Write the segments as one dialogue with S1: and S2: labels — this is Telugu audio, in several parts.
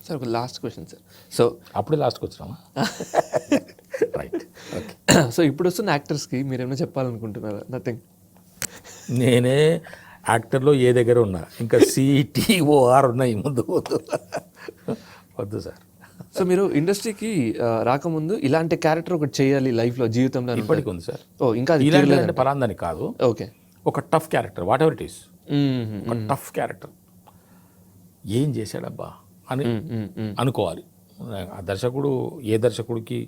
S1: సార్ ఒక లాస్ట్ క్వశ్చన్ సార్. సో
S2: అప్పుడే లాస్ట్కి వచ్చినామా? Right, okay.
S1: సో ఇప్పుడు వస్తున్న యాక్టర్స్కి మీరు ఏమైనా చెప్పాలనుకుంటున్నారా? నథింగ్.
S2: నేనే యాక్టర్లో ఏ దగ్గర ఉన్నా, ఇంకా CTOR ఉన్నాయి ముందు వద్దు సార్.
S1: సో మీరు ఇండస్ట్రీకి రాకముందు ఇలాంటి క్యారెక్టర్ ఒకటి చేయాలి లైఫ్లో, జీవితంలో అని
S2: ఇప్పటికి ఉంది సార్.
S1: ఓ ఇంకా అది
S2: ఇలాంటి
S1: తీరలేదంట.
S2: పరాందని కాదు,
S1: ఓకే.
S2: ఒక tough character, what ever it is, ఒక టఫ్ క్యారెక్టర్ ఏం చేశాడబ్బా అని అనుకోవాలి. ఆ దర్శకుడు, ఏ దర్శకుడికి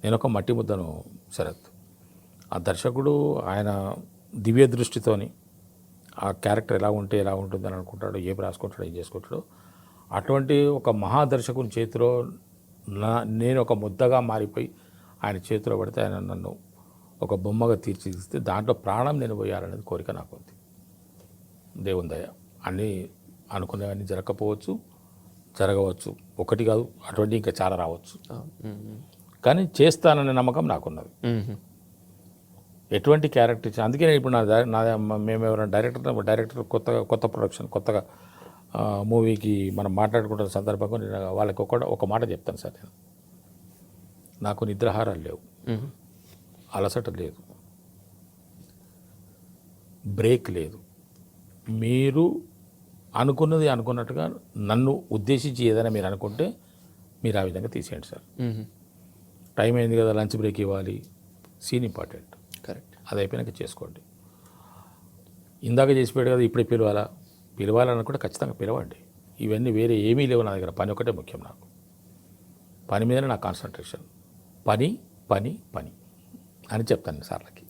S2: నేను ఒక మట్టి ముద్దను శరత్, ఆ దర్శకుడు ఆయన దివ్య దృష్టితోని ఆ క్యారెక్టర్ ఎలా ఉంటే ఎలా ఉంటుందని అనుకుంటాడు, ఏం రాసుకుంటాడో ఏం చేసుకుంటాడో, అటువంటి ఒక మహాదర్శకుని చేతిలో నేను ఒక ముద్దగా మారిపోయి ఆయన చేతిలో పడితే ఆయన నన్ను ఒక బొమ్మగా తీర్చిదిస్తే దాంట్లో ప్రాణం నేను పోయాలనేది కోరిక నాకు ఉంది. దేవుని దయ, అన్నీ అనుకునేవన్నీ జరగకపోవచ్చు, జరగవచ్చు, ఒకటి కాదు అటువంటి ఇంకా చాలా రావచ్చు, కానీ చేస్తాననే నమ్మకం నాకున్నది. ఎటువంటి క్యారెక్టర్ ఇచ్చిన, అందుకే ఇప్పుడు మేము ఎవరైనా డైరెక్టర్ కొత్త ప్రొడక్షన్, కొత్తగా మూవీకి మనం మాట్లాడుకుంటున్న సందర్భంగా నేను వాళ్ళకి ఒక మాట చెప్తాను సార్. నేను నాకు నిద్రాహారాలు లేవు, అలసట లేదు, బ్రేక్ లేదు. మీరు అనుకున్నది అనుకున్నట్టుగా నన్ను ఉద్దేశించి ఏదైనా మీరు అనుకుంటే మీరు ఆ విధంగా తీసేయండి సార్. టైం అయింది కదా, లంచ్ బ్రేక్ ఇవ్వాలి, సీన్ ఇంపార్టెంట్,
S1: కరెక్ట్.
S2: అది అయిపోయినాక చేసుకోండి. ఇందాక చేసిపోయాడు కదా ఇప్పుడే పిలవాలని కూడా ఖచ్చితంగా పిలవండి. ఇవన్నీ వేరే ఏమీ లేవు నా దగ్గర, పని ఒకటే ముఖ్యం నాకు. పని మీదనే నా కాన్సన్ట్రేషన్, పని పని పని అని చెప్తాను సార్లకి.